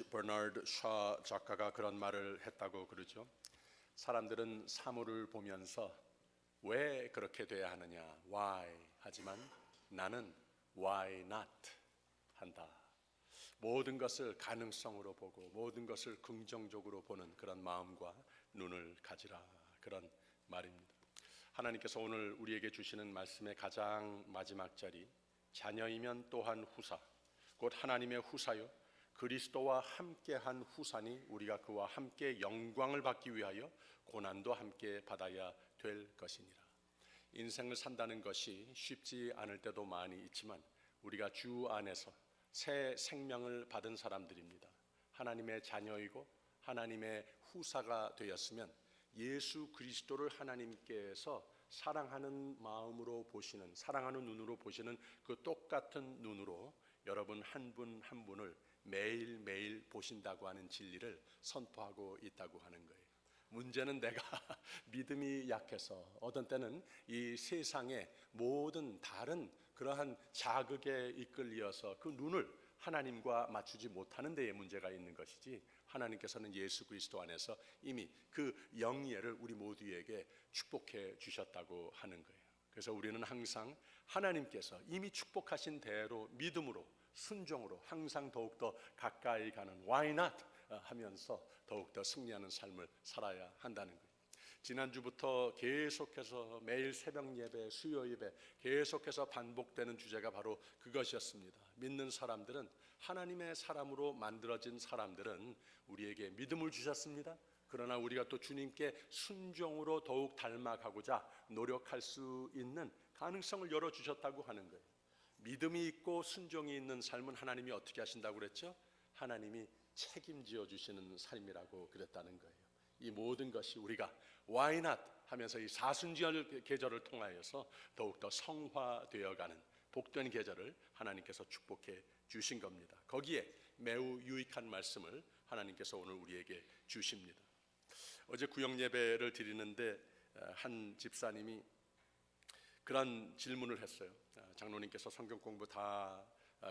버나드 샤 작가가 그런 말을 했다고 그러죠. 사람들은 사물을 보면서 왜 그렇게 돼야 하느냐, why 하지만 나는 why not 한다. 모든 것을 가능성으로 보고 모든 것을 긍정적으로 보는 그런 마음과 눈을 가지라, 그런 말입니다. 하나님께서 오늘 우리에게 주시는 말씀의 가장 마지막 절이 자녀이면 또한 후사, 곧 하나님의 후사요 그리스도와 함께한 후사니 우리가 그와 함께 영광을 받기 위하여 고난도 함께 받아야 될 것이니라. 인생을 산다는 것이 쉽지 않을 때도 많이 있지만 우리가 주 안에서 새 생명을 받은 사람들입니다. 하나님의 자녀이고 하나님의 후사가 되었으면 예수 그리스도를 하나님께서 사랑하는 마음으로 보시는, 사랑하는 눈으로 보시는 그 똑같은 눈으로 여러분 한 분 한 분을 매일매일 보신다고 하는 진리를 선포하고 있다고 하는 거예요. 문제는 내가 믿음이 약해서 어떤 때는 이 세상의 모든 다른 그러한 자극에 이끌려서 그 눈을 하나님과 맞추지 못하는 데에 문제가 있는 것이지, 하나님께서는 예수 그리스도 안에서 이미 그 영예를 우리 모두에게 축복해 주셨다고 하는 거예요. 그래서 우리는 항상 하나님께서 이미 축복하신 대로 믿음으로 순종으로 항상 더욱더 가까이 가는 why not 하면서 더욱더 승리하는 삶을 살아야 한다는 거예요. 지난주부터 계속해서 매일 새벽 예배, 수요 예배 계속해서 반복되는 주제가 바로 그것이었습니다. 믿는 사람들은, 하나님의 사람으로 만들어진 사람들은 우리에게 믿음을 주셨습니다. 그러나 우리가 또 주님께 순종으로 더욱 닮아가고자 노력할 수 있는 가능성을 열어주셨다고 하는 거예요. 믿음이 있고 순종이 있는 삶은 하나님이 어떻게 하신다고 그랬죠? 하나님이 책임지어 주시는 삶이라고 그랬다는 거예요. 이 모든 것이 우리가 why not 하면서 이 사순절 계절을 통하여서 더욱더 성화되어가는 복된 계절을 하나님께서 축복해 주신 겁니다. 거기에 매우 유익한 말씀을 하나님께서 오늘 우리에게 주십니다. 어제 구역 예배를 드리는데 한 집사님이 그런 질문을 했어요. 장로님께서 성경 공부 다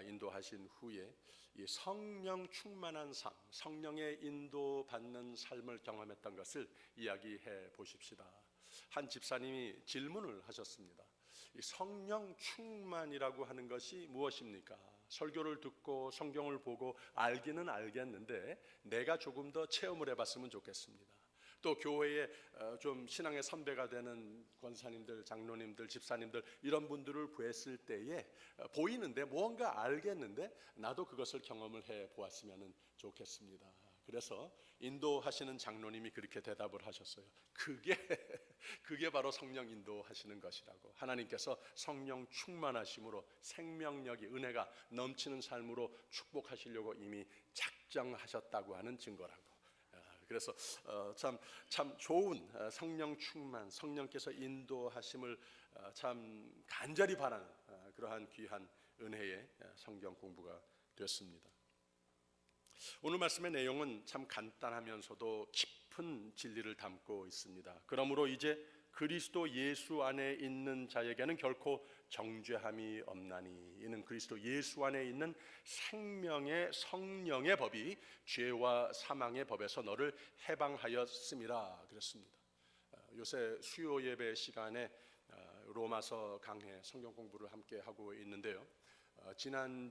인도하신 후에 이 성령 충만한 삶, 성령의 인도받는 삶을 경험했던 것을 이야기해 보십시다. 한 집사님이 질문을 하셨습니다. 이 성령 충만이라고 하는 것이 무엇입니까? 설교를 듣고 성경을 보고 알기는 알겠는데 내가 조금 더 체험을 해봤으면 좋겠습니다. 또 교회에 좀 신앙의 선배가 되는 권사님들, 장로님들, 집사님들 이런 분들을 뵀을 때에 보이는데 뭔가 알겠는데 나도 그것을 경험을 해 보았으면 좋겠습니다. 그래서 인도하시는 장로님이 그렇게 대답을 하셨어요. 그게 바로 성령 인도하시는 것이라고. 하나님께서 성령 충만하심으로 생명력이, 은혜가 넘치는 삶으로 축복하시려고 이미 작정하셨다고 하는 증거라고. 그래서 참 좋은 성령 충만, 성령께서 인도하심을 참 간절히 바라는 그러한 귀한 은혜의 성경 공부가 됐습니다. 오늘 말씀의 내용은 참 간단하면서도 깊은 진리를 담고 있습니다. 그러므로 이제 그리스도 예수 안에 있는 자에게는 결코 정죄함이 없나니 이는 그리스도 예수 안에 있는 생명의 성령의 법이 죄와 사망의 법에서 너를 해방하였음이라 그랬습니다. 요새 수요 예배 시간에 로마서 강해 성경 공부를 함께 하고 있는데요. 지난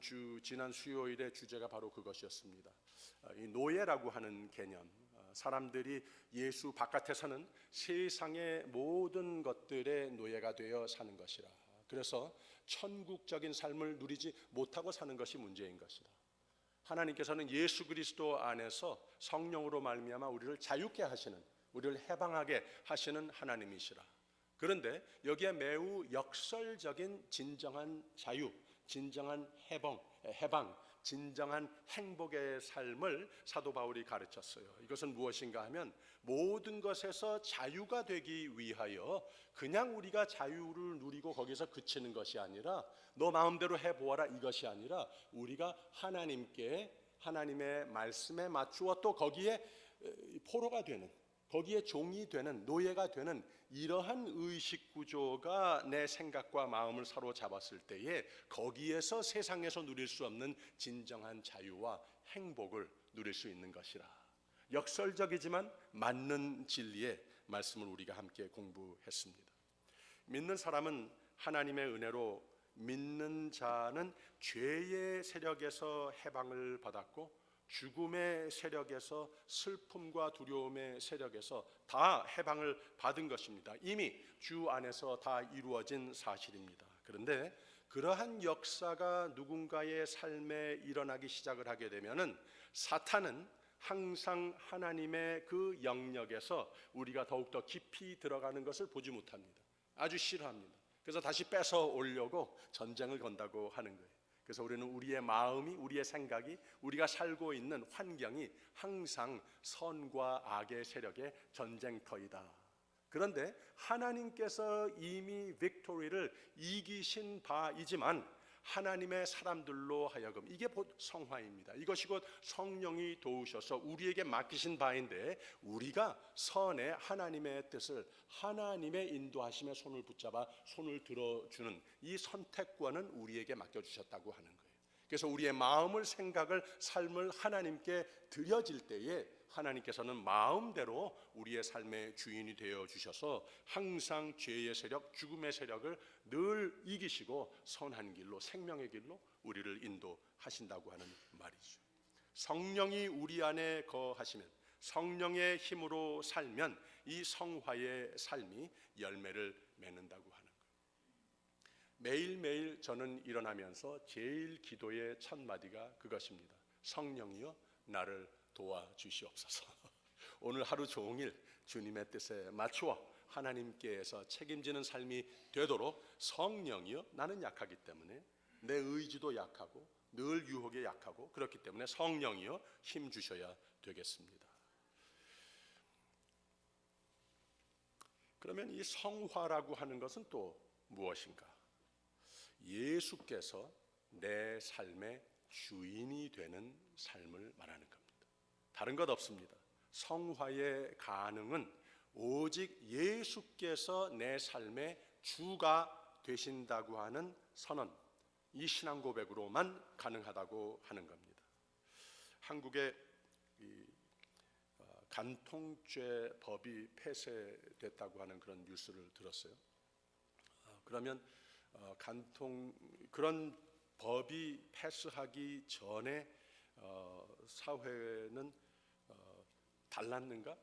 수요일의 주제가 바로 그것이었습니다. 이 노예라고 하는 개념, 사람들이 예수 바깥에서는 세상의 모든 것들의 노예가 되어 사는 것이라. 그래서 천국적인 삶을 누리지 못하고 사는 것이 문제인 것이다. 하나님께서는 예수 그리스도 안에서 성령으로 말미암아 우리를 자유케 하시는, 우리를 해방하게 하시는 하나님이시라. 그런데 여기에 매우 역설적인 진정한 자유, 진정한 해방, 진정한 행복의 삶을 사도 바울이 가르쳤어요. 이것은 무엇인가 하면 모든 것에서 자유가 되기 위하여 그냥 우리가 자유를 누리고 거기서 그치는 것이 아니라 너 마음대로 해보아라 이것이 아니라 우리가 하나님의 말씀에 맞추어 또 거기에 포로가 되는, 거기에 종이 되는, 노예가 되는 이러한 의식 구조가 내 생각과 마음을 사로잡았을 때에 거기에서 세상에서 누릴 수 없는 진정한 자유와 행복을 누릴 수 있는 것이라. 역설적이지만 맞는 진리의 말씀을 우리가 함께 공부했습니다. 믿는 사람은 하나님의 은혜로 믿는 자는 죄의 세력에서 해방을 받았고 죽음의 세력에서 슬픔과 두려움의 세력에서 다 해방을 받은 것입니다. 이미 주 안에서 다 이루어진 사실입니다. 그런데 그러한 역사가 누군가의 삶에 일어나기 시작을 하게 되면은 사탄은 항상 하나님의 그 영역에서 우리가 더욱더 깊이 들어가는 것을 보지 못합니다. 아주 싫어합니다. 그래서 다시 뺏어 오려고 전쟁을 건다고 하는 거예요. 그래서 우리는 우리의 마음이, 우리의 생각이, 우리가 살고 있는 환경이 항상 선과 악의 세력의 전쟁터이다. 그런데 하나님께서 이미 빅토리를 이기신 바이지만 하나님의 사람들로 하여금, 이게 곧 성화입니다. 이것이 곧 성령이 도우셔서 우리에게 맡기신 바인데 우리가 선의 하나님의 뜻을, 하나님의 인도하심의 손을 붙잡아 손을 들어주는 이 선택권은 우리에게 맡겨주셨다고 하는 거예요. 그래서 우리의 마음을, 생각을, 삶을 하나님께 드려질 때에 하나님께서는 마음대로 우리의 삶의 주인이 되어 주셔서 항상 죄의 세력, 죽음의 세력을 늘 이기시고 선한 길로, 생명의 길로 우리를 인도하신다고 하는 말이죠. 성령이 우리 안에 거하시면, 성령의 힘으로 살면 이 성화의 삶이 열매를 맺는다고 하는 거예요. 매일매일 저는 일어나면서 제일 기도의 첫 마디가 그것입니다. 성령이여 나를 도와주시옵소서. 오늘 하루 종일 주님의 뜻에 맞추어 하나님께서 책임지는 삶이 되도록 성령이여, 나는 약하기 때문에 내 의지도 약하고 늘 유혹에 약하고 그렇기 때문에 성령이여 힘 주셔야 되겠습니다. 그러면 이 성화라고 하는 것은 또 무엇인가? 예수께서 내 삶의 주인이 되는 삶을 말하는 겁니다. 다른 것 없습니다. 성화의 가능은 오직 예수께서 내 삶의 주가 되신다고 하는 선언, 이 신앙 고백으로만 가능하다고 하는 겁니다. 한국의 간통죄 법이 폐쇄됐다고 하는 그런 뉴스를 들었어요. 그러면 그런 법이 패스하기 전에 사회는 달랐는가?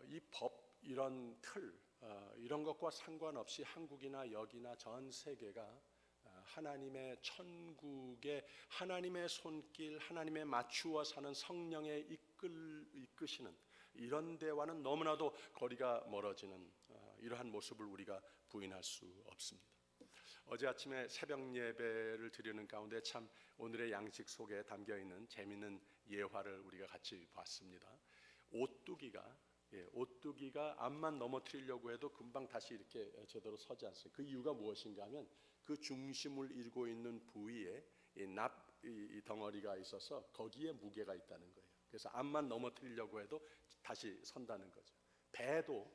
이 법, 이런 틀, 이런 것과 상관없이 한국이나 여기나 전 세계가 하나님의 천국의 하나님의 손길, 하나님의 맞추어 사는 성령의 이끄시는 이런 데와는 너무나도 거리가 멀어지는 이러한 모습을 우리가 부인할 수 없습니다. 어제 아침에 새벽 예배를 드리는 가운데 참 오늘의 양식 속에 담겨 있는 재미있는 예화를 우리가 같이 봤습니다. 오뚜기가 앞만 넘어뜨리려고 해도 금방 다시 이렇게 제대로 서지 않습니다. 그 이유가 무엇인가 하면 그 중심을 이루고 있는 부위에 이 덩어리가 있어서 거기에 무게가 있다는 거예요. 그래서 앞만 넘어뜨리려고 해도 다시 선다는 거죠. 배도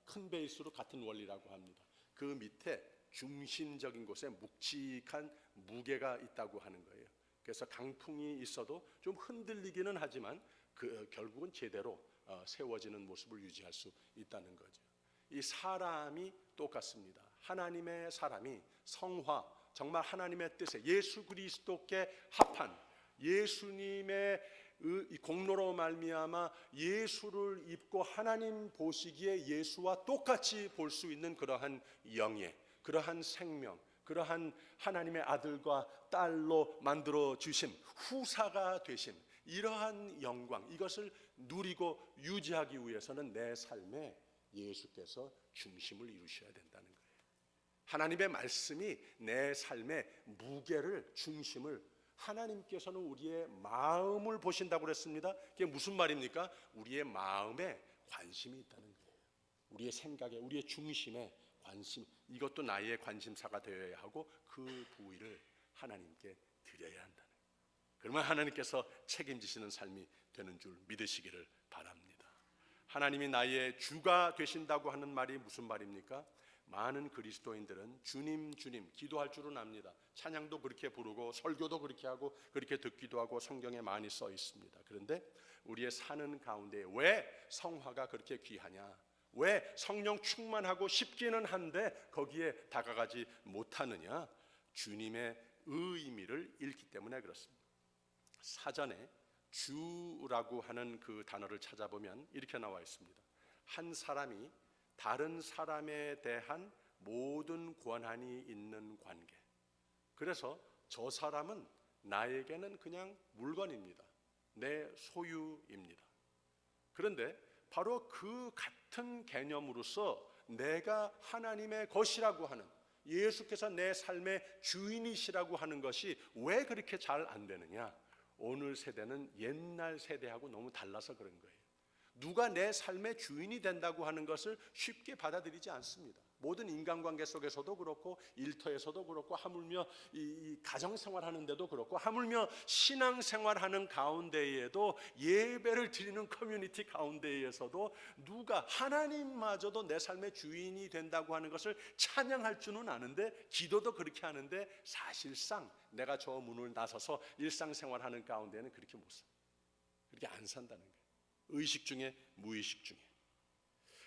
큰 배일수록 같은 원리라고 합니다. 그 밑에 중심적인 곳에 묵직한 무게가 있다고 하는 거예요. 그래서 강풍이 있어도 좀 흔들리기는 하지만 결국은 제대로 세워지는 모습을 유지할 수 있다는 거죠. 이 사람이 똑같습니다. 하나님의 사람이 성화, 정말 하나님의 뜻에 예수 그리스도께 합한 예수님의 공로로 말미암아 예수를 입고 하나님 보시기에 예수와 똑같이 볼 수 있는 그러한 영예, 그러한 생명, 그러한 하나님의 아들과 딸로 만들어 주심, 후사가 되심, 이러한 영광, 이것을 누리고 유지하기 위해서는 내 삶에 예수께서 중심을 이루셔야 된다는 거예요. 하나님의 말씀이 내 삶의 무게를, 중심을, 하나님께서는 우리의 마음을 보신다고 그랬습니다. 그게 무슨 말입니까? 우리의 마음에 관심이 있다는 거예요. 우리의 생각에, 우리의 중심에 관심, 이것도 나의 관심사가 되어야 하고 그 부위를 하나님께 드려야 한다는 거예요. 그러면 하나님께서 책임지시는 삶이 되는 줄 믿으시기를 바랍니다. 하나님이 나의 주가 되신다고 하는 말이 무슨 말입니까? 많은 그리스도인들은 주님 주님 기도할 줄은 압니다. 찬양도 그렇게 부르고 설교도 그렇게 하고 그렇게 듣기도 하고 성경에 많이 써 있습니다. 그런데 우리의 사는 가운데 왜 성화가 그렇게 귀하냐? 왜 성령 충만하고 싶기는 한데 거기에 다가가지 못하느냐? 주님의 의미를 잃기 때문에 그렇습니다. 사전에 주라고 하는 그 단어를 찾아보면 이렇게 나와 있습니다. 한 사람이 다른 사람에 대한 모든 권한이 있는 관계. 그래서 저 사람은 나에게는 그냥 물건입니다. 내 소유입니다. 그런데 바로 그 같은 개념으로서 내가 하나님의 것이라고 하는, 예수께서 내 삶의 주인이시라고 하는 것이 왜 그렇게 잘 안 되느냐? 오늘 세대는 옛날 세대하고 너무 달라서 그런 거예요. 누가 내 삶의 주인이 된다고 하는 것을 쉽게 받아들이지 않습니다. 모든 인간관계 속에서도 그렇고 일터에서도 그렇고 하물며 이 가정생활 하는데도 그렇고 하물며 신앙생활하는 가운데에도 예배를 드리는 커뮤니티 가운데에서도 누가 하나님마저도 내 삶의 주인이 된다고 하는 것을 찬양할 줄은 아는데 기도도 그렇게 하는데 사실상 내가 저 문을 나서서 일상생활하는 가운데는 그렇게 못 사. 그렇게 안 산다는 거예요. 의식 중에 무의식 중에.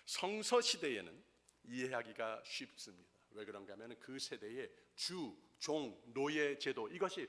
성서 시대에는 이해하기가 쉽습니다. 왜 그런가 하면 그 세대에 주, 종, 노예 제도 이것이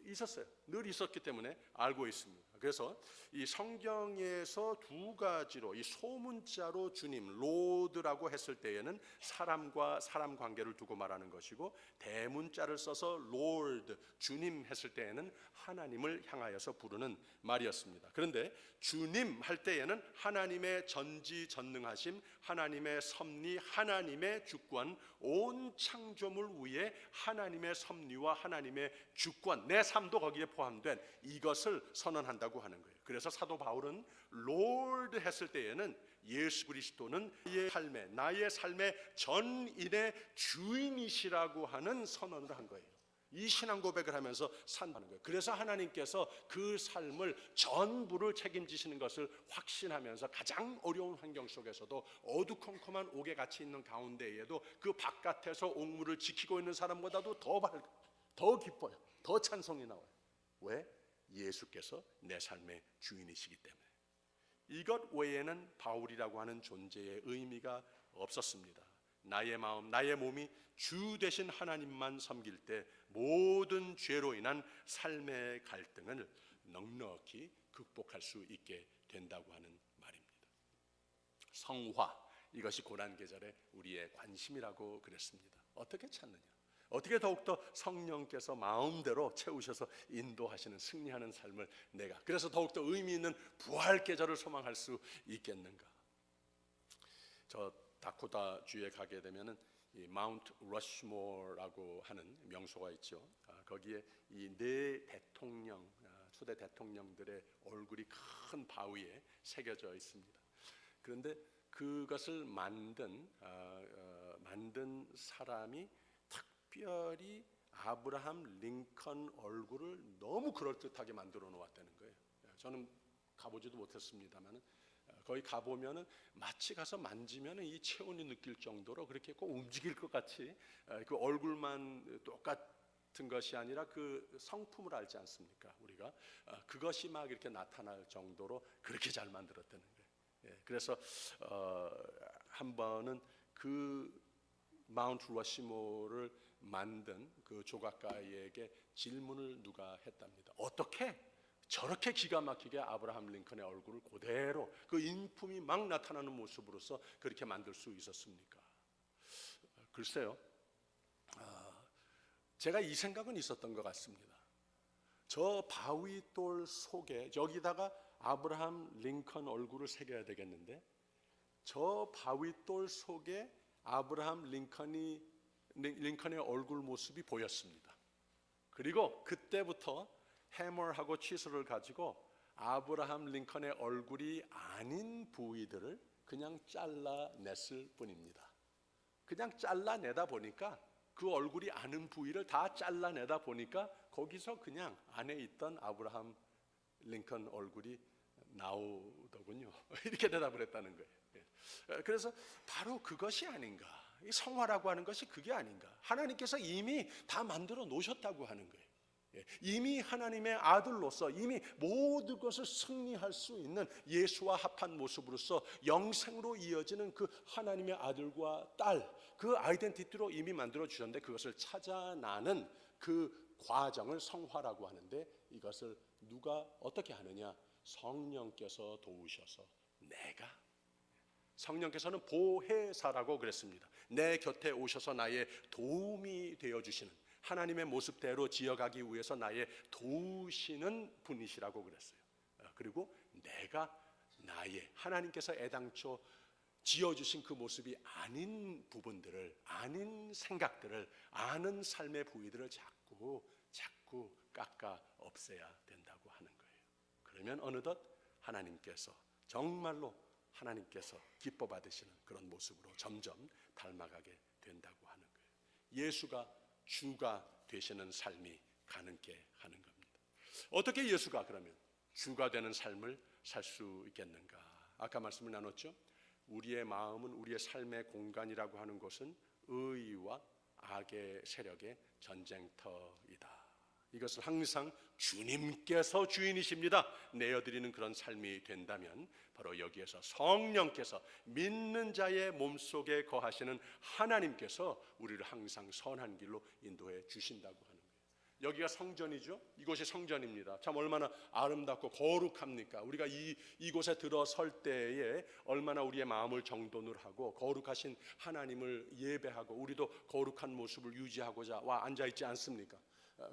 있었어요. 늘 있었기 때문에 알고 있습니다. 그래서 이 성경에서 두 가지로 이 소문자로 주님, 로드라고 했을 때에는 사람과 사람 관계를 두고 말하는 것이고 대문자를 써서 롤드, 주님 했을 때에는 하나님을 향하여서 부르는 말이었습니다. 그런데 주님 할 때에는 하나님의 전지전능하심, 하나님의 섭리, 하나님의 주권, 온 창조물 위에 하나님의 섭리와 하나님의 주권, 내 삶도 거기에 포함된 이것을 선언한다고 하는 거예요. 그래서 사도 바울은 롤드 했을 때에는 예수 그리스도는 나의 삶의 전인의 주인이시라고 하는 선언을 한 거예요. 이 신앙 고백을 하면서 산다는 거예요. 그래서 하나님께서 그 삶을 전부를 책임지시는 것을 확신하면서 가장 어려운 환경 속에서도 어두컴컴한 옥에 갇혀 있는 가운데에도 그 바깥에서 옥물을 지키고 있는 사람보다도 더 기뻐요. 더 찬송이 나와요. 왜? 예수께서 내 삶의 주인이시기 때문에. 이것 외에는 바울이라고 하는 존재의 의미가 없었습니다. 나의 마음, 나의 몸이 주 되신 하나님만 섬길 때 모든 죄로 인한 삶의 갈등을 넉넉히 극복할 수 있게 된다고 하는 말입니다. 성화, 이것이 고난계절의 우리의 관심이라고 그랬습니다. 어떻게 찾느냐? 어떻게 더욱더 성령께서 마음대로 채우셔서 인도하시는 승리하는 삶을 내가, 그래서 더욱더 의미 있는 부활 계절을 소망할 수 있겠는가? 저 다코타 주에 가게 되면은 이 마운트 러시모어라고 하는 명소가 있죠. 거기에 이 네 대통령, 초대 대통령들의 얼굴이 큰 바위에 새겨져 있습니다. 그런데 그것을 만든 사람이 특별히 아브라함 링컨 얼굴을 너무 그럴듯하게 만들어 놓았다는 거예요. 저는 가보지도 못했습니다만 거기 가보면은 마치 가서 만지면은 이 체온이 느낄 정도로 그렇게 꼭 움직일 것 같이 그 얼굴만 똑같은 것이 아니라 그 성품을 알지 않습니까? 우리가 그것이 막 이렇게 나타날 정도로 그렇게 잘 만들었다는 거예요. 그래서 한 번은 그 마운트 러시모를 만든 그 조각가에게 질문을 누가 했답니다. 어떻게 저렇게 기가 막히게 아브라함 링컨의 얼굴을 그대로 그 인품이 막 나타나는 모습으로서 그렇게 만들 수 있었습니까? 글쎄요, 제가 이 생각은 있었던 것 같습니다. 저 바위돌 속에 여기다가 아브라함 링컨 얼굴을 새겨야 되겠는데 저 바위돌 속에 아브라함 링컨의 얼굴 모습이 보였습니다. 그리고 그때부터 해머하고 치수를 가지고 아브라함 링컨의 얼굴이 아닌 부위들을 그냥 잘라냈을 뿐입니다. 그냥 잘라내다 보니까 그 얼굴이 아닌 부위를 다 잘라내다 보니까 거기서 그냥 안에 있던 아브라함 링컨 얼굴이 나오더군요. 이렇게 대답을 했다는 거예요. 그래서 바로 그것이 아닌가. 이 성화라고 하는 것이 그게 아닌가. 하나님께서 이미 다 만들어 놓으셨다고 하는 거예요. 이미 하나님의 아들로서 이미 모든 것을 승리할 수 있는 예수와 합한 모습으로서 영생으로 이어지는 그 하나님의 아들과 딸, 그 아이덴티티로 이미 만들어 주셨는데 그것을 찾아나는 그 과정을 성화라고 하는데, 이것을 누가 어떻게 하느냐? 성령께서 도우셔서, 성령께서는 보혜사라고 그랬습니다. 내 곁에 오셔서 나의 도움이 되어주시는, 하나님의 모습대로 지어가기 위해서 나의 도우시는 분이시라고 그랬어요. 그리고 내가 나의, 하나님께서 애당초 지어주신 그 모습이 아닌 부분들을, 아닌 생각들을, 아는 삶의 부위들을 자꾸 깎아 없애야 된다고 하는 거예요. 그러면 어느덧 하나님께서, 정말로 하나님께서 기뻐 받으시는 그런 모습으로 점점 닮아가게 된다고 하는 거예요. 예수가 주가 되시는 삶이 가능케 하는 겁니다. 어떻게 예수가 그러면 주가 되는 삶을 살 수 있겠는가? 아까 말씀을 나눴죠. 우리의 마음은, 우리의 삶의 공간이라고 하는 것은 의와 악의 세력의 전쟁터이다. 이것을 항상 주님께서 주인이십니다 내어드리는 그런 삶이 된다면, 바로 여기에서 성령께서, 믿는 자의 몸속에 거하시는 하나님께서 우리를 항상 선한 길로 인도해 주신다고 하는 거예요. 여기가 성전이죠. 이곳이 성전입니다. 참 얼마나 아름답고 거룩합니까? 우리가 이곳에 들어설 때에 얼마나 우리의 마음을 정돈을 하고 거룩하신 하나님을 예배하고 우리도 거룩한 모습을 유지하고자 앉아있지 않습니까?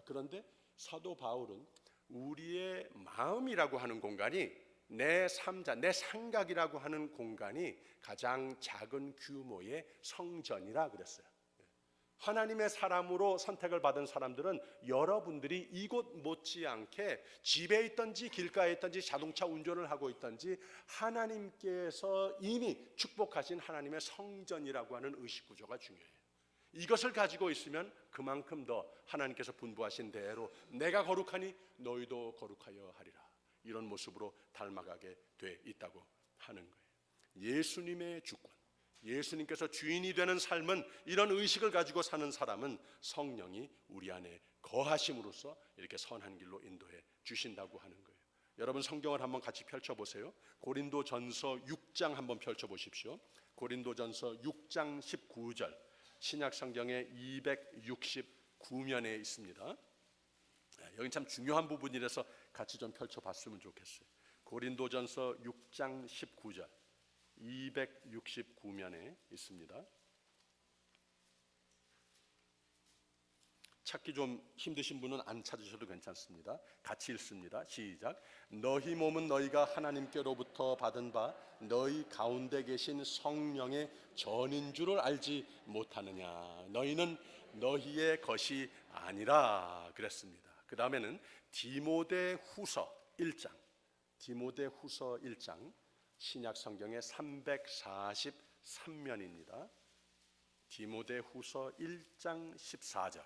그런데 사도 바울은 우리의 마음이라고 하는 공간이, 내 삶자, 내 생각이라고 하는 공간이 가장 작은 규모의 성전이라 그랬어요. 하나님의 사람으로 선택을 받은 사람들은 여러분들이 이곳 못지않게 집에 있든지 길가에 있든지 자동차 운전을 하고 있든지 하나님께서 이미 축복하신 하나님의 성전이라고 하는 의식구조가 중요해요. 이것을 가지고 있으면 그만큼 더 하나님께서 분부하신 대로 내가 거룩하니 너희도 거룩하여 하리라, 이런 모습으로 닮아가게 돼 있다고 하는 거예요. 예수님의 주권, 예수님께서 주인이 되는 삶은, 이런 의식을 가지고 사는 사람은 성령이 우리 안에 거하심으로써 이렇게 선한 길로 인도해 주신다고 하는 거예요. 여러분 성경을 한번 같이 펼쳐보세요. 고린도전서 6장 한번 펼쳐보십시오. 고린도전서 6장 19절, 신약 성경의 269면에 있습니다. 여기 참 중요한 부분이라서 같이 좀 펼쳐봤으면 좋겠어요. 고린도전서 6장 19절 269면에 있습니다. 찾기 좀 힘드신 분은 안 찾으셔도 괜찮습니다. 같이 읽습니다. 시작. 너희 몸은 너희가 하나님께로부터 받은 바 너희 가운데 계신 성령의 전인 줄을 알지 못하느냐. 너희는 너희의 것이 아니라 그랬습니다. 그 다음에는 디모데후서 1장, 디모데후서 1장, 신약 성경의 343면입니다. 디모데후서 1장 14절.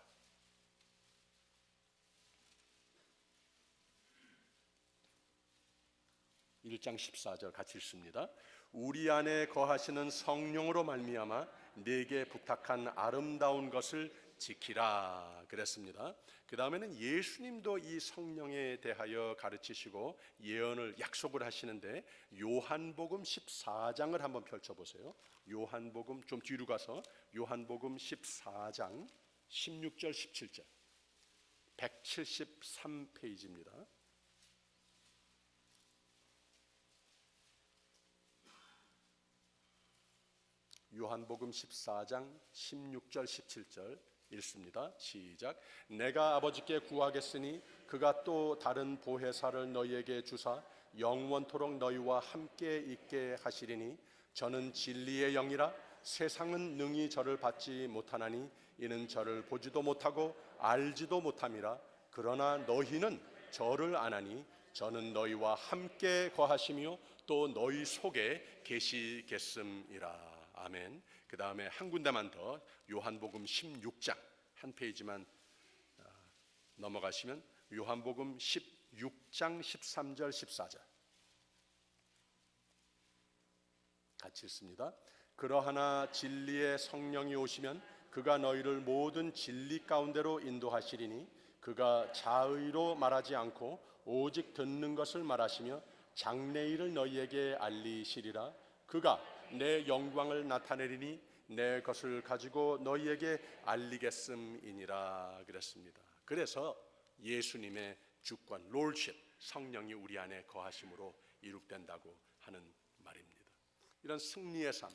1장 14절 같이 읽습니다. 우리 안에 거하시는 성령으로 말미암아 네게 부탁한 아름다운 것을 지키라 그랬습니다. 그 다음에는 예수님도 이 성령에 대하여 가르치시고 예언을, 약속을 하시는데 요한복음 14장을 한번 펼쳐보세요. 요한복음 좀 뒤로 가서 요한복음 14장 16절 17절 173페이지입니다. 요한복음 14장 16절 17절 읽습니다. 시작. 내가 아버지께 구하겠으니 그가 또 다른 보혜사를 너희에게 주사 영원토록 너희와 함께 있게 하시리니 저는 진리의 영이라 세상은 능히 저를 받지 못하나니 이는 저를 보지도 못하고 알지도 못함이라. 그러나 너희는 저를 아나니 저는 너희와 함께 거하시며 또 너희 속에 계시겠음이라. 아멘. 그 다음에 한 군데만 더, 요한복음 16장 한 페이지만 넘어가시면 요한복음 16장 13절 14절 같이 읽습니다. 그러하나 진리의 성령이 오시면 그가 너희를 모든 진리 가운데로 인도하시리니 그가 자의로 말하지 않고 오직 듣는 것을 말하시며 장래일을 너희에게 알리시리라. 그가 내 영광을 나타내리니 내 것을 가지고 너희에게 알리겠음이니라 그랬습니다. 그래서 예수님의 주권, 롤십, 성령이 우리 안에 거하심으로 이룩된다고 하는 말입니다. 이런 승리의 삶,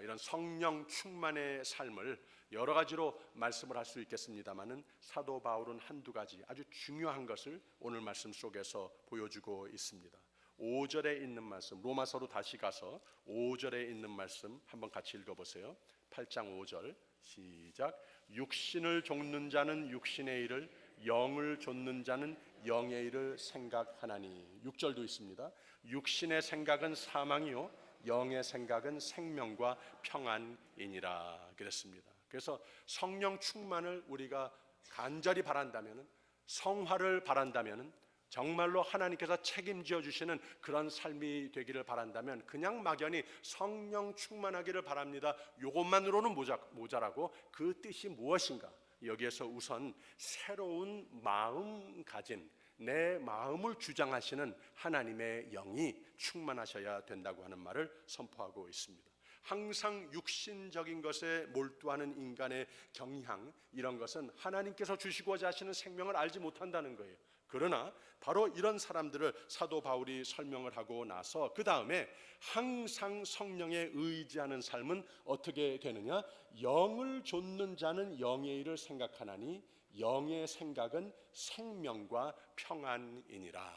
이런 성령 충만의 삶을 여러 가지로 말씀을 할 수 있겠습니다마는 사도 바울은 한두 가지 아주 중요한 것을 오늘 말씀 속에서 보여주고 있습니다. 5절에 있는 말씀, 로마서로 다시 가서 5절에 있는 말씀 한번 같이 읽어보세요. 8장 5절 시작. 육신을 좇는 자는 육신의 일을, 영을 좇는 자는 영의 일을 생각하나니. 6절도 있습니다. 육신의 생각은 사망이요 영의 생각은 생명과 평안이니라 그랬습니다. 그래서 성령 충만을 우리가 간절히 바란다면, 성화를 바란다면, 정말로 하나님께서 책임져 주시는 그런 삶이 되기를 바란다면 그냥 막연히 성령 충만하기를 바랍니다, 이것만으로는 모자라고 그 뜻이 무엇인가? 여기에서 우선 새로운 마음 가진, 내 마음을 주장하시는 하나님의 영이 충만하셔야 된다고 하는 말을 선포하고 있습니다. 항상 육신적인 것에 몰두하는 인간의 경향, 이런 것은 하나님께서 주시고자 하시는 생명을 알지 못한다는 거예요. 그러나 바로 이런 사람들을 사도 바울이 설명을 하고 나서 그 다음에 항상 성령에 의지하는 삶은 어떻게 되느냐? 영을 좇는 자는 영의 일을 생각하나니 영의 생각은 생명과 평안이니라.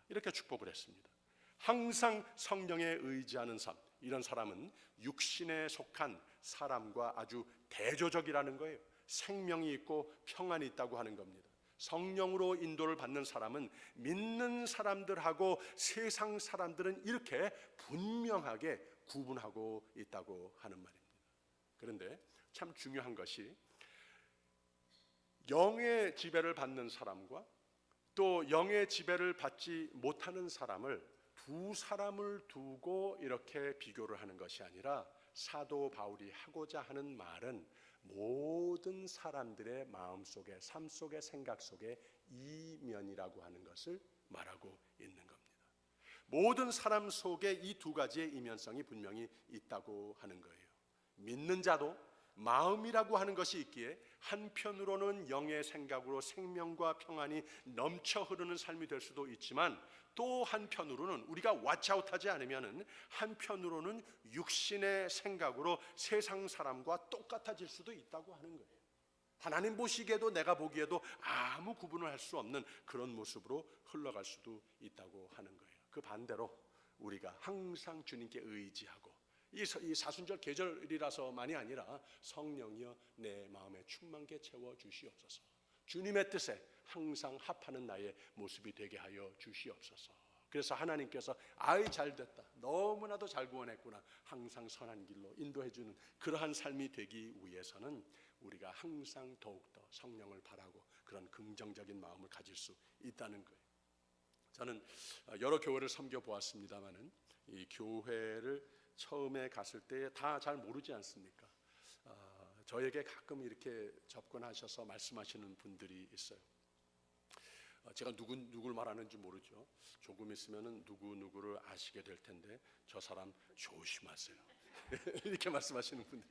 이렇게 축복을 했습니다. 항상 성령에 의지하는 삶, 이런 사람은 육신에 속한 사람과 아주 대조적이라는 거예요. 생명이 있고 평안이 있다고 하는 겁니다. 성령으로 인도를 받는 사람은 믿는 사람들하고 세상 사람들은 이렇게 분명하게 구분하고 있다고 하는 말입니다. 그런데 참 중요한 것이 영의 지배를 받는 사람과 또 영의 지배를 받지 못하는 사람을, 두 사람을 두고 이렇게 비교를 하는 것이 아니라 사도 바울이 하고자 하는 말은 모든 사람들의 마음속에, 삶 속에, 생각 속에 이면이라고 하는 것을 말하고 있는 겁니다. 모든 사람 속에 이 두 가지의 이면성이 분명히 있다고 하는 거예요. 믿는 자도 마음이라고 하는 것이 있기에 한편으로는 영의 생각으로 생명과 평안이 넘쳐 흐르는 삶이 될 수도 있지만, 또 한편으로는 우리가 왓츠아웃하지 않으면 한편으로는 육신의 생각으로 세상 사람과 똑같아질 수도 있다고 하는 거예요. 하나님 보시기에도 내가 보기에도 아무 구분을 할 수 없는 그런 모습으로 흘러갈 수도 있다고 하는 거예요. 그 반대로 우리가 항상 주님께 의지하고, 이 사순절 계절이라서만이 아니라 성령이여 내 마음에 충만케 채워주시옵소서, 주님의 뜻에 항상 합하는 나의 모습이 되게 하여 주시옵소서. 그래서 하나님께서 아이 잘됐다, 너무나도 잘 구원했구나, 항상 선한 길로 인도해주는 그러한 삶이 되기 위해서는 우리가 항상 더욱더 성령을 바라고 그런 긍정적인 마음을 가질 수 있다는 거예요. 저는 여러 교회를 섬겨보았습니다마는 이 교회를 처음에 갔을 때 다 잘 모르지 않습니까? 저에게 가끔 이렇게 접근하셔서 말씀하시는 분들이 있어요. 제가 누굴 말하는지 모르죠. 조금 있으면 누구를 아시게 될 텐데 저 사람 조심하세요. 이렇게 말씀하시는 분들.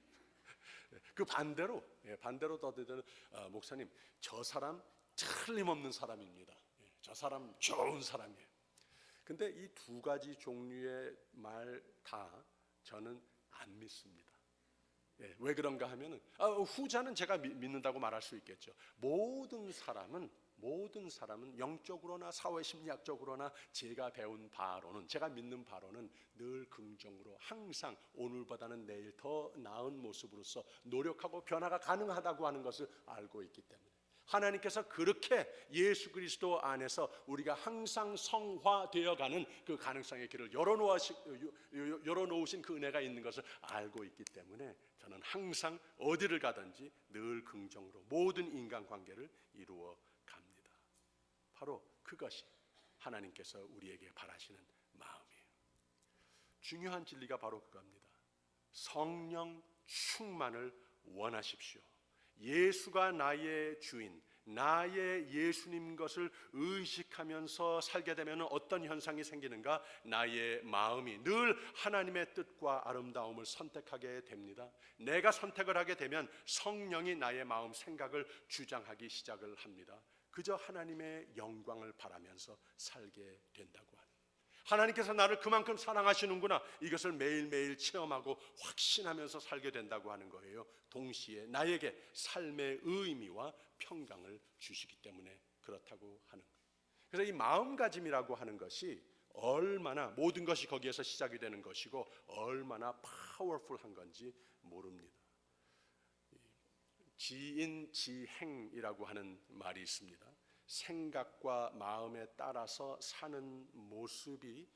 그 반대로 더들은 목사님, 저 사람 틀림없는 사람입니다. 저 사람 좋은 사람이에요. 근데 이 두 가지 종류의 말 다 저는 안 믿습니다. 왜 그런가 하면은 후자는 제가 믿는다고 말할 수 있겠죠. 모든 사람은 영적으로나 사회심리학적으로나 제가 배운 바로는, 제가 믿는 바로는 늘 긍정으로 항상 오늘보다는 내일 더 나은 모습으로서 노력하고 변화가 가능하다고 하는 것을 알고 있기 때문에, 하나님께서 그렇게 예수 그리스도 안에서 우리가 항상 성화되어가는 그 가능성의 길을 열어놓으신 그 은혜가 있는 것을 알고 있기 때문에 저는 항상 어디를 가든지 늘 긍정으로 모든 인간관계를 이루어 갑니다. 바로 그것이 하나님께서 우리에게 바라시는 마음이에요. 중요한 진리가 바로 그겁니다. 성령 충만을 원하십시오. 예수가 나의 주인, 나의 예수님 것을 의식하면서 살게 되면 어떤 현상이 생기는가? 나의 마음이 늘 하나님의 뜻과 아름다움을 선택하게 됩니다. 내가 선택을 하게 되면 성령이 나의 마음 생각을 주장하기 시작을 합니다. 그저 하나님의 영광을 바라면서 살게 된다고 하는, 하나님께서 나를 그만큼 사랑하시는구나, 이것을 매일매일 체험하고 확신하면서 살게 된다고 하는 거예요. 동시에 나에게 삶의 의미와 평강을 주시기 때문에 그렇다고 하는 거예요. 그래서 이 마음가짐이라고 하는 것이 얼마나, 모든 것이 거기에서 시작이 되는 것이고 얼마나 파워풀한 건지 모릅니다. 지인지행이라고 하는 말이 있습니다. 생각과 마음에 따라서 사는 모습이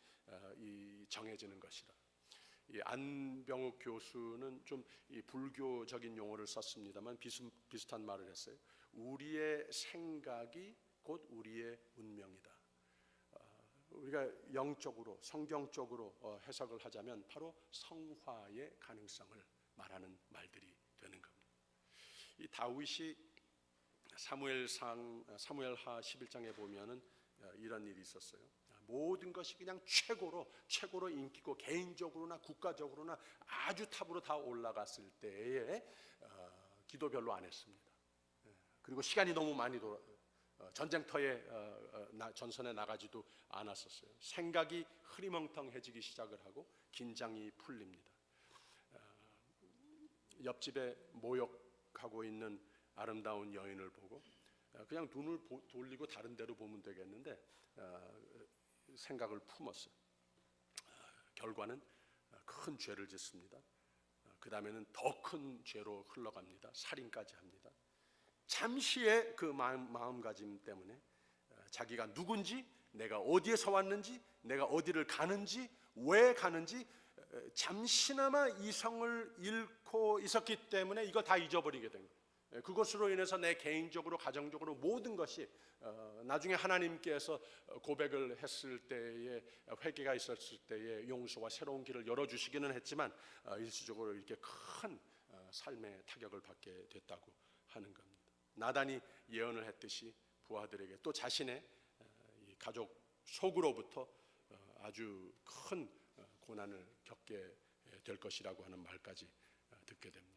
정해지는 것이다. 이 안병욱 교수는 좀 이 불교적인 용어를 썼습니다만 비슷한 말을 했어요. 우리의 생각이 곧 우리의 운명이다. 우리가 영적으로, 성경적으로 해석을 하자면 바로 성화의 가능성을 말하는 말들이 되는 겁니다. 이 다윗이 사무엘하 11장에 보면은 이런 일이 있었어요. 모든 것이 그냥 최고로 인기고 개인적으로나 국가적으로나 아주 탑으로 다 올라갔을 때에 기도 별로 안 했습니다. 그리고 시간이 너무 많이 전쟁터에 전선에 나가지도 않았었어요. 생각이 흐리멍텅해지기 시작을 하고 긴장이 풀립니다. 옆집에 모욕하고 있는 아름다운 여인을 보고 그냥 눈을 돌리고 다른 데로 보면 되겠는데 생각을 품었어요. 결과는 큰 죄를 짓습니다. 그 다음에는 더 큰 죄로 흘러갑니다. 살인까지 합니다. 잠시의 그 마음가짐 때문에 자기가 누군지, 내가 어디에서 왔는지, 내가 어디를 가는지, 왜 가는지 잠시나마 이성을 잃고 있었기 때문에 이거 다 잊어버리게 된 거예요. 그것으로 인해서 내 개인적으로, 가정적으로 모든 것이 나중에 하나님께서 고백을 했을 때에, 회개가 있었을 때에 용서와 새로운 길을 열어주시기는 했지만 일시적으로 이렇게 큰 삶의 타격을 받게 됐다고 하는 겁니다. 나단이 예언을 했듯이 부하들에게 또 자신의 가족 속으로부터 아주 큰 고난을 겪게 될 것이라고 하는 말까지 듣게 됩니다.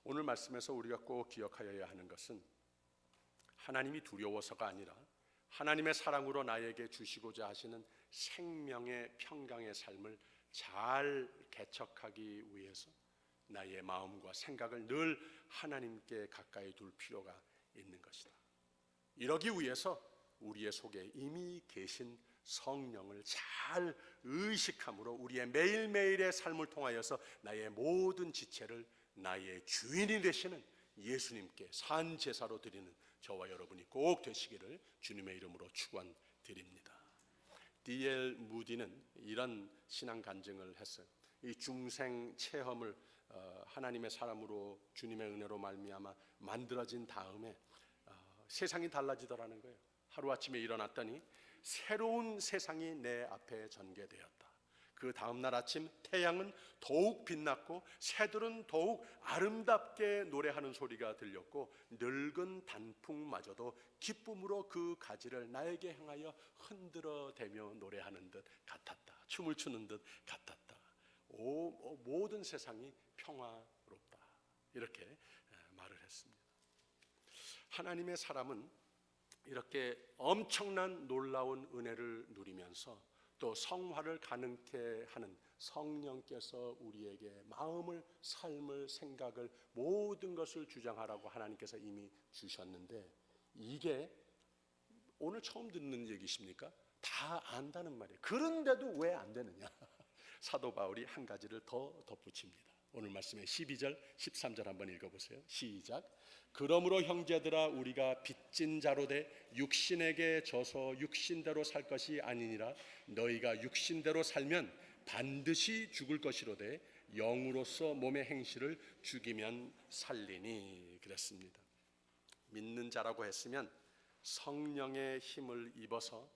오늘 말씀에서 우리가 꼭 기억하여야 하는 것은 하나님이 두려워서가 아니라 하나님의 사랑으로 나에게 주시고자 하시는 생명의 평강의 삶을 잘 개척하기 위해서 나의 마음과 생각을 늘 하나님께 가까이 둘 필요가 있는 것이다. 이러기 위해서 우리의 속에 이미 계신 성령을 잘 의식함으로 우리의 매일매일의 삶을 통하여서 나의 모든 지체를 나의 주인이 되시는 예수님께 산 제사로 드리는 저와 여러분이 꼭 되시기를 주님의 이름으로 축원드립니다. D.L. 무디는 이런 신앙 간증을 했어요. 이 중생 체험을 하나님의 사람으로 주님의 은혜로 말미암아 만들어진 다음에 세상이 달라지더라는 거예요. 하루아침에 일어났더니 새로운 세상이 내 앞에 전개되었다. 그 다음날 아침 태양은 더욱 빛났고 새들은 더욱 아름답게 노래하는 소리가 들렸고 늙은 단풍마저도 기쁨으로 그 가지를 나에게 향하여 흔들어대며 노래하는 듯 같았다. 춤을 추는 듯 같았다. 모든 세상이 평화롭다. 이렇게 말을 했습니다. 하나님의 사람은 이렇게 엄청난 놀라운 은혜를 누리면서 또 성화를 가능케 하는 성령께서 우리에게 마음을, 삶을, 생각을, 모든 것을 주장하라고 하나님께서 이미 주셨는데 이게 오늘 처음 듣는 얘기십니까? 다 안다는 말이에요. 그런데도 왜 안 되느냐? 사도 바울이 한 가지를 더 덧붙입니다. 오늘 말씀의 12절, 13절 한번 읽어보세요. 시작. 그러므로 형제들아 우리가 빚진 자로 돼 육신에게 져서 육신대로 살 것이 아니니라. 너희가 육신대로 살면 반드시 죽을 것이로되 영으로서 몸의 행실을 죽이면 살리니. 그랬습니다. 믿는 자라고 했으면 성령의 힘을 입어서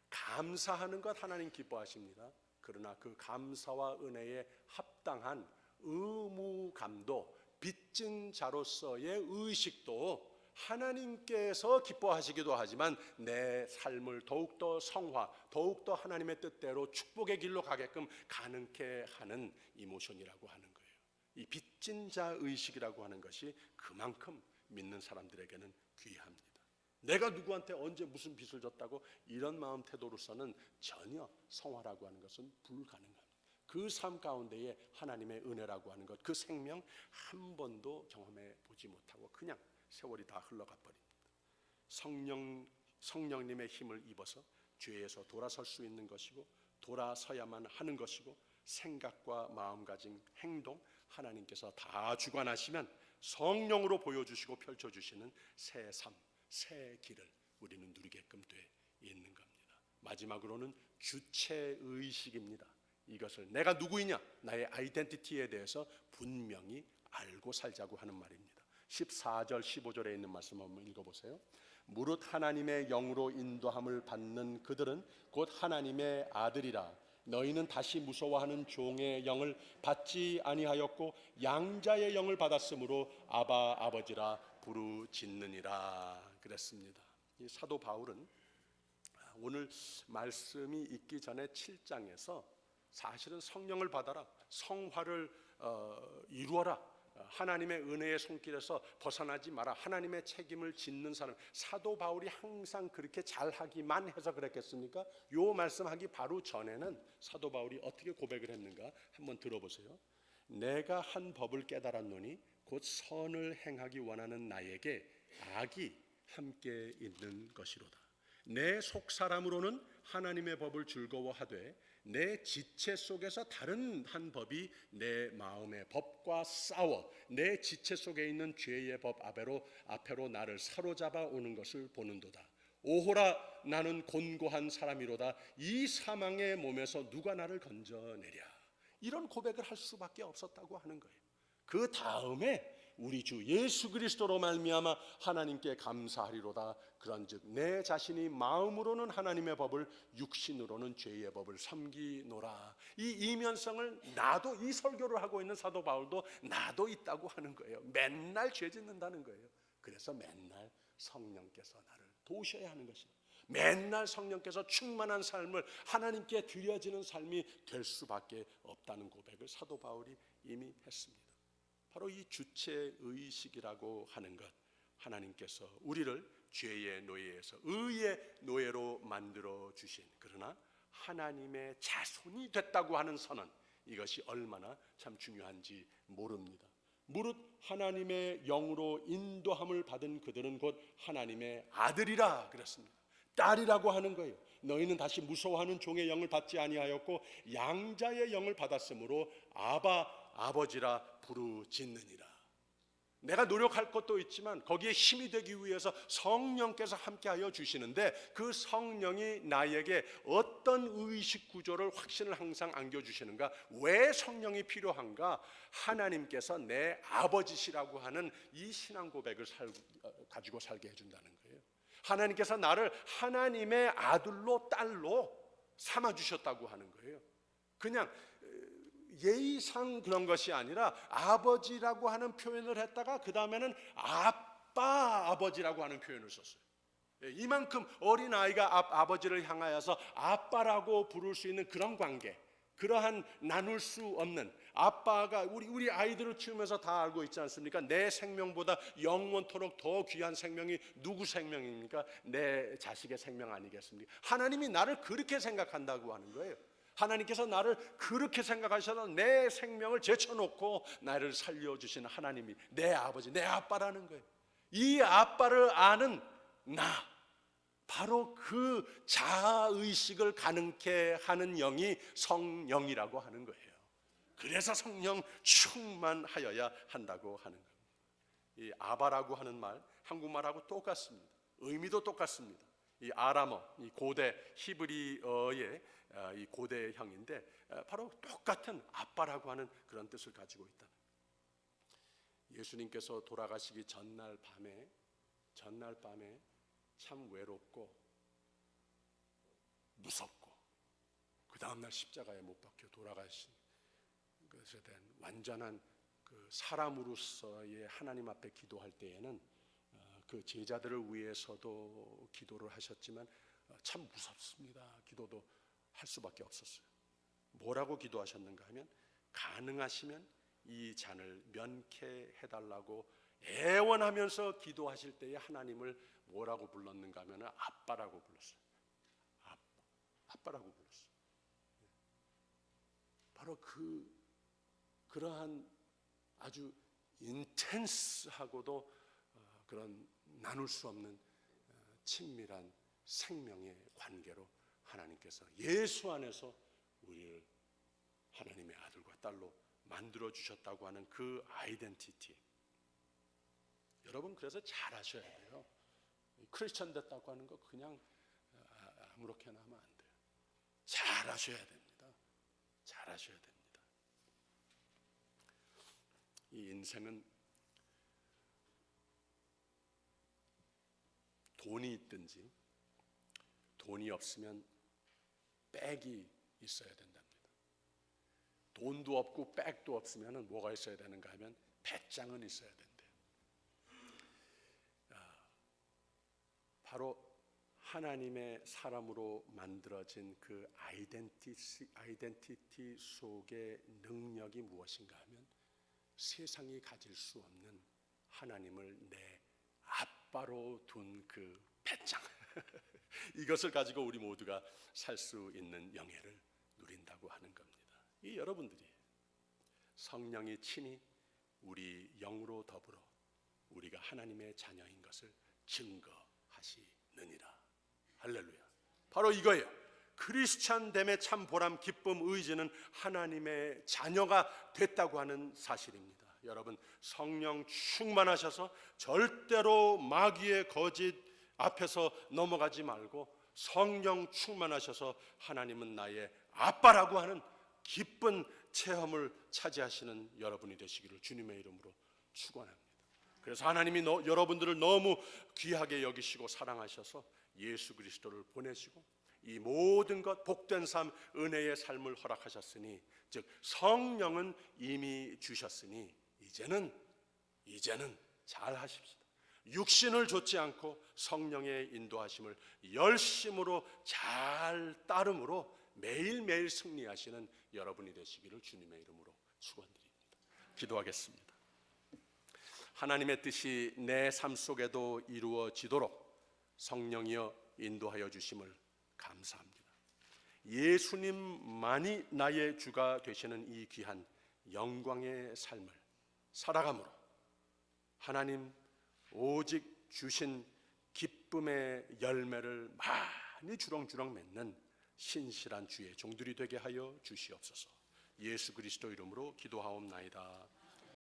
감사하는 것 하나님 기뻐하십니다. 그러나 그 감사와 은혜에 합당한 의무감도 빚진 자로서의 의식도 하나님께서 기뻐하시기도 하지만 내 삶을 더욱더 성화, 더욱더 하나님의 뜻대로 축복의 길로 가게끔 가능케 하는 이모션이라고 하는 거예요. 이 빚진 자 의식이라고 하는 것이 그만큼 믿는 사람들에게는 귀합니다. 내가 누구한테 언제 무슨 빚을 졌다고 이런 마음 태도로서는 전혀 성화라고 하는 것은 불가능합니다. 그 삶 가운데에 하나님의 은혜라고 하는 것, 그 생명 한 번도 경험해 보지 못하고 그냥 세월이 다 흘러가 버립니다. 성령님의 힘을 입어서 죄에서 돌아설 수 있는 것이고 돌아서야만 하는 것이고 생각과 마음가짐, 행동 하나님께서 다 주관하시면 성령으로 보여주시고 펼쳐주시는 새 삶, 새 길을 우리는 누리게끔 돼 있는 겁니다. 마지막으로는 주체의식입니다. 이것을 내가 누구이냐, 나의 아이덴티티에 대해서 분명히 알고 살자고 하는 말입니다. 14절 15절에 있는 말씀 한번 읽어보세요. 무릇 하나님의 영으로 인도함을 받는 그들은 곧 하나님의 아들이라. 너희는 다시 무서워하는 종의 영을 받지 아니하였고 양자의 영을 받았으므로 아바 아버지라 부르짖느니라 그랬습니다. 이 사도 바울은 오늘 말씀이 있기 전에 7장에서 사실은 성령을 받아라, 성화를 이루어라, 하나님의 은혜의 손길에서 벗어나지 마라, 하나님의 책임을 짓는 사람, 사도 바울이 항상 그렇게 잘하기만 해서 그랬겠습니까? 요 말씀하기 바로 전에는 사도 바울이 어떻게 고백을 했는가 한번 들어보세요. 내가 한 법을 깨달았노니 곧 선을 행하기 원하는 나에게 악이 함께 있는 것이로다. 내 속사람으로는 하나님의 법을 즐거워하되 내 지체 속에서 다른 한 법이 내 마음의 법과 싸워 내 지체 속에 있는 죄의 법 앞에로 나를 사로잡아 오는 것을 보는도다. 오호라, 나는 곤고한 사람이로다. 이 사망의 몸에서 누가 나를 건져내랴. 이런 고백을 할 수밖에 없었다고 하는 거예요. 그 다음에 우리 주 예수 그리스도로 말미암아 하나님께 감사하리로다. 그런즉 내 자신이 마음으로는 하나님의 법을, 육신으로는 죄의 법을 섬기노라. 이 이면성을 나도, 이 설교를 하고 있는 사도 바울도 나도 있다고 하는 거예요. 맨날 죄 짓는다는 거예요. 그래서 맨날 성령께서 나를 도우셔야 하는 것입니다. 맨날 성령께서 충만한 삶을 하나님께 드려지는 삶이 될 수밖에 없다는 고백을 사도 바울이 이미 했습니다. 바로 이 주체의식이라고 하는 것, 하나님께서 우리를 죄의 노예에서 의의 노예로 만들어 주신, 그러나 하나님의 자손이 됐다고 하는 선언, 이것이 얼마나 참 중요한지 모릅니다. 무릇 하나님의 영으로 인도함을 받은 그들은 곧 하나님의 아들이라 그랬습니다. 딸이라고 하는 거예요. 너희는 다시 무서워하는 종의 영을 받지 아니하였고 양자의 영을 받았으므로 아바 아버지라 부르짖느니라. 내가 노력할 것도 있지만 거기에 힘이 되기 위해서 성령께서 함께하여 주시는데 그 성령이 나에게 어떤 의식 구조를, 확신을 항상 안겨주시는가? 왜 성령이 필요한가? 하나님께서 내 아버지시라고 하는 이 신앙 고백을 가지고 살게 해준다는 거예요. 하나님께서 나를 하나님의 아들로 딸로 삼아주셨다고 하는 거예요. 그냥 예의상 그런 것이 아니라 아버지라고 하는 표현을 했다가 그 다음에는 아빠 아버지라고 하는 표현을 썼어요. 이만큼 어린아이가 아버지를 향하여서 아빠라고 부를 수 있는 그런 관계, 그러한 나눌 수 없는, 아빠가 우리 아이들을 키우면서 다 알고 있지 않습니까? 내 생명보다 영원토록 더 귀한 생명이 누구 생명입니까? 내 자식의 생명 아니겠습니까? 하나님이 나를 그렇게 생각한다고 하는 거예요. 하나님께서 나를 그렇게 생각하셔서 내 생명을 제쳐놓고 나를 살려주시는 하나님이 내 아버지, 내 아빠라는 거예요. 이 아빠를 아는 나, 바로 그 자아의식을 가능케 하는 영이 성령이라고 하는 거예요. 그래서 성령 충만하여야 한다고 하는 겁니다. 이 아바라고 하는 말, 한국말하고 똑같습니다. 의미도 똑같습니다. 이 아람어, 이 고대 히브리어의 이 고대형인데 바로 똑같은 아빠라고 하는 그런 뜻을 가지고 있다. 예수님께서 돌아가시기 전날 밤에 참 외롭고 무섭고 그 다음날 십자가에 못 박혀 돌아가신 것에 대한 완전한 그 사람으로서의 하나님 앞에 기도할 때에는 그 제자들을 위해서도 기도를 하셨지만 참 무섭습니다. 기도도 할 수밖에 없었어요. 뭐라고 기도하셨는가 하면 가능하시면 이 잔을 면케해달라고 애원하면서 기도하실 때에 하나님을 뭐라고 불렀는가 하면 아빠라고 불렀어요. 아빠라고 불렀어요. 바로 그러한 아주 인텐스하고도 그런 나눌 수 없는 친밀한 생명의 관계로 하나님께서 예수 안에서 우리를 하나님의 아들과 딸로 만들어 주셨다고 하는 그 아이덴티티. 여러분 그래서 잘 하셔야 돼요. 크리스천 됐다고 하는 거 그냥 아무렇게나 하면 안 돼요. 잘 하셔야 됩니다. 잘 하셔야 됩니다. 이 인생은 돈이 있든지 돈이 없으면 백이 있어야 된답니다. 돈도 없고 백도 없으면 뭐가 있어야 되는가 하면 배짱은 있어야 된대요. 바로 하나님의 사람으로 만들어진 그 아이덴티티 속의 능력이 무엇인가 하면 세상이 가질 수 없는 하나님을 내 아빠로 둔 그 배짱 이것을 가지고 우리 모두가 살 수 있는 영예를 누린다고 하는 겁니다. 이 여러분들이 성령이 친히 우리 영으로 더불어 우리가 하나님의 자녀인 것을 증거하시느니라. 할렐루야. 바로 이거예요. 크리스찬됨의 참 보람, 기쁨, 의지는 하나님의 자녀가 됐다고 하는 사실입니다. 여러분 성령 충만하셔서 절대로 마귀의 거짓 앞에서 넘어가지 말고 성령 충만하셔서 하나님은 나의 아빠라고 하는 기쁜 체험을 차지하시는 여러분이 되시기를 주님의 이름으로 축원합니다. 그래서 하나님이 여러분들을 너무 귀하게 여기시고 사랑하셔서 예수 그리스도를 보내시고 이 모든 것 복된 삶 은혜의 삶을 허락하셨으니 즉 성령은 이미 주셨으니 이제는 잘 하십시다. 육신을 좇지 않고 성령의 인도하심을 열심으로 잘 따름으로 매일매일 승리하시는 여러분이 되시기를 주님의 이름으로 축원드립니다. 기도하겠습니다. 하나님의 뜻이 내 삶 속에도 이루어지도록 성령이여 인도하여 주심을 감사합니다. 예수님만이 나의 주가 되시는 이 귀한 영광의 삶을 살아감으로 하나님 오직 주신 기쁨의 열매를 많이 주렁주렁 맺는 신실한 주의 종들이 되게 하여 주시옵소서. 예수 그리스도 이름으로 기도하옵나이다.